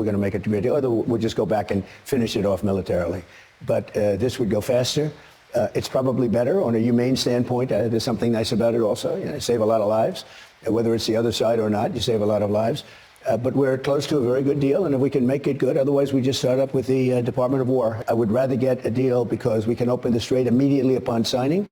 we're going to make it a great deal. Otherwise, we'll just go back and finish it off militarily. But this would go faster. It's probably better on a humane standpoint. There's something nice about it also. You know, save a lot of lives. Whether it's the other side or not, you save a lot of lives. But we're close to a very good deal, and if we can make it good, otherwise we just start up with the Department of War. I would rather get a deal because we can open the strait immediately upon signing.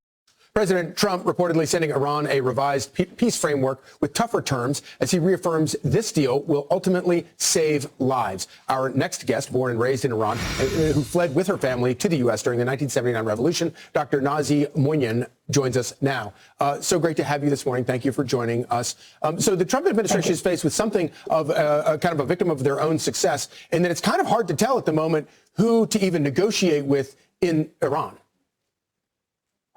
President Trump reportedly sending Iran a revised peace framework with tougher terms as he reaffirms this deal will ultimately save lives. Our next guest, born and raised in Iran, who fled with her family to the U.S. during the 1979 revolution, Dr. Nazi Moynihan, joins us now. So great to have you this morning. Thank you for joining us. So the Trump administration is faced with something of a kind of a victim of their own success, and that it's kind of hard to tell at the moment who to even negotiate with in Iran.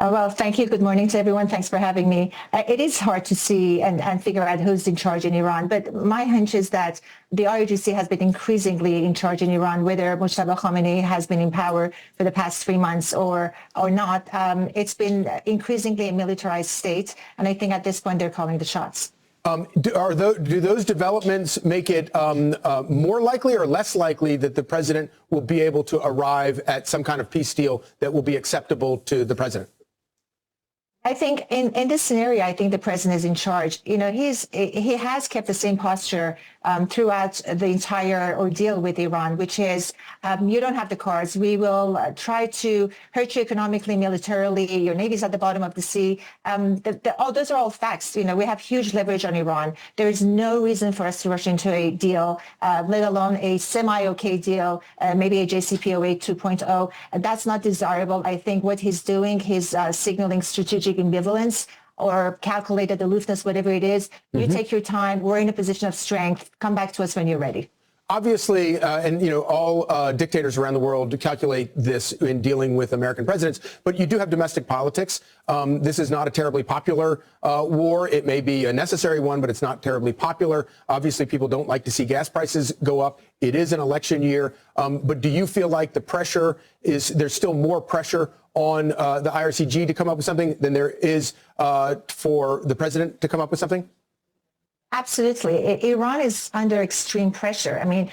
Well, thank you. Good morning to everyone. Thanks for having me. It is hard to see and figure out who's in charge in Iran, but my hunch is that the IRGC has been increasingly in charge in Iran, whether Mojtaba Khamenei has been in power for the past 3 months or not. It's been increasingly a militarized state, and I think at this point they're calling the shots. Do those developments make it more likely or less likely that the president will be able to arrive at some kind of peace deal that will be acceptable to the president? I think in this scenario, I think the president is in charge. You know, he has kept the same posture throughout the entire ordeal with Iran, which is you don't have the cards. We will try to hurt you economically, militarily. Your navy's at the bottom of the sea. Those are all facts. You know, we have huge leverage on Iran. There is no reason for us to rush into a deal, let alone a semi-okay deal, maybe a JCPOA 2.0. That's not desirable. I think what he's doing, he's signaling strategic ambivalence or calculated aloofness, whatever it is. You take your time. We're in a position of strength. Come back to us when you're ready. Obviously, and, you know, all dictators around the world calculate this in dealing with American presidents, but you do have domestic politics. This is not a terribly popular war. It may be a necessary one, but it's not terribly popular. Obviously, people don't like to see gas prices go up. It is an election year. But do you feel like the pressure there's still more pressure on the IRCG to come up with something than there is for the president to come up with something? Absolutely. Iran is under extreme pressure. I mean,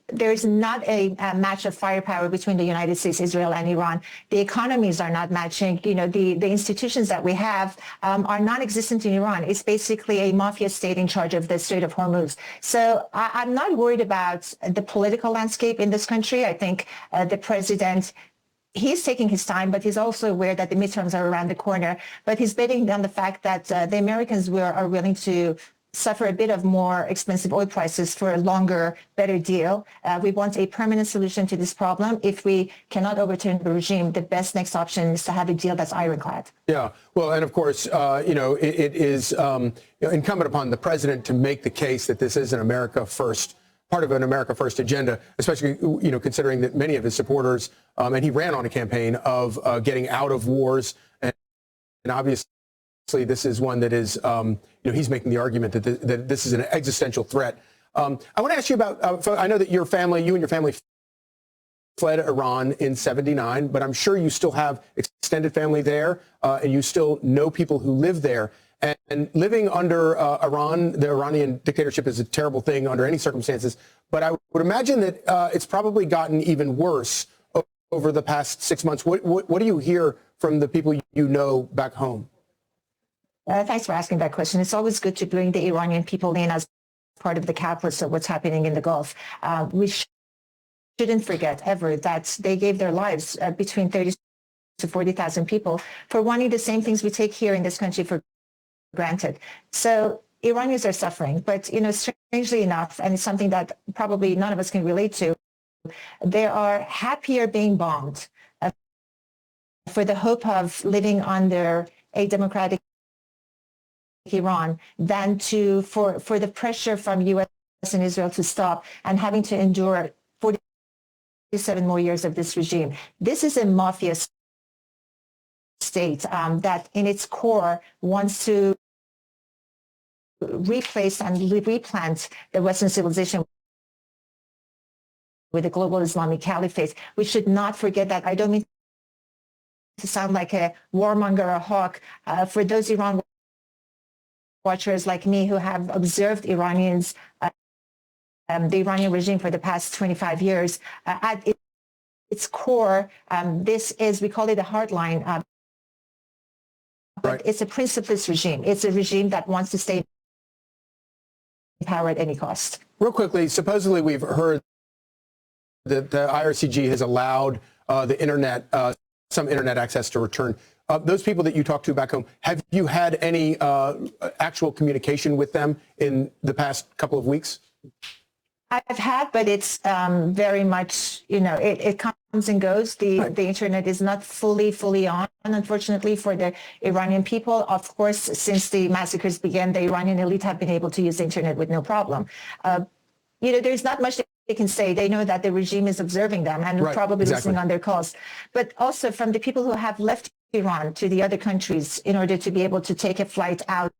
there is not a match of firepower between the United States, Israel, and Iran. The economies are not matching. You know, the institutions that we have are non-existent in Iran. It's basically a mafia state in charge of the Strait of Hormuz. So I'm not worried about the political landscape in this country. I think the president, he's taking his time, but he's also aware that the midterms are around the corner. But he's betting on the fact that the Americans are willing to suffer a bit of more expensive oil prices for a longer, better deal. We want a permanent solution to this problem. If we cannot overturn the regime, the best next option is to have a deal that's ironclad. Yeah, well, and of course, you know, it is incumbent upon the president to make the case that this is an America first, part of an America first agenda, especially, you know, considering that many of his supporters, and he ran on a campaign of getting out of wars, and obviously this is one that is, you know, he's making the argument that this is an existential threat. I want to ask you about, I know that you and your family fled Iran in '79, but I'm sure you still have extended family there, and you still know people who live there. And living under Iran, the Iranian dictatorship is a terrible thing under any circumstances. But I would imagine that it's probably gotten even worse over the past 6 months. What do you hear from the people you know back home? Thanks for asking that question. It's always good to bring the Iranian people in as part of the calculus of what's happening in the Gulf. We shouldn't forget ever that they gave their lives, between 30 to 40,000 people, for wanting the same things we take here in this country for granted. So Iranians are suffering, but, you know, strangely enough, and it's something that probably none of us can relate to, they are happier being bombed for the hope of living under a democratic Iran than for the pressure from U.S. and Israel to stop and having to endure 47 more years of this regime. This is a mafia state that in its core wants to replace and replant the Western civilization with the global Islamic caliphate. We should not forget that. I don't mean to sound like a warmonger or a hawk. For those Iran watchers like me who have observed Iranians the Iranian regime for the past 25 years. At its core, this is, we call it a hardline, but it's a principless regime. It's a regime that wants to stay in power at any cost. Real quickly, supposedly we've heard that the IRCG has allowed the internet, some internet access to return. Those people that you talked to back home, have you had any actual communication with them in the past couple of weeks? I've had, but it's very much, it comes and goes. The internet is not fully on, unfortunately, for the Iranian people. Of course, since the massacres began, the Iranian elite have been able to use the internet with no problem. There's not much they can say. They know that the regime is observing them and probably listening on their calls. But also from the people who have left Iran to the other countries in order to be able to take a flight out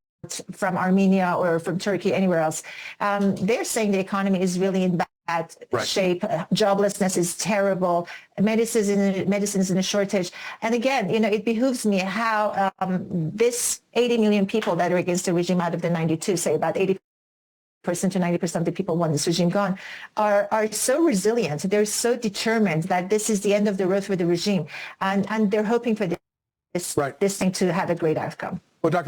from Armenia or from Turkey, anywhere else, they're saying the economy is really in bad shape. Joblessness is terrible. Medicines in a shortage. And again, it behooves me how this 80 million people that are against the regime out of the 92, say about 80% to 90% of the people want this regime gone, are so resilient. They're so determined that this is the end of the road for the regime. And they're hoping for this thing to have a great outcome.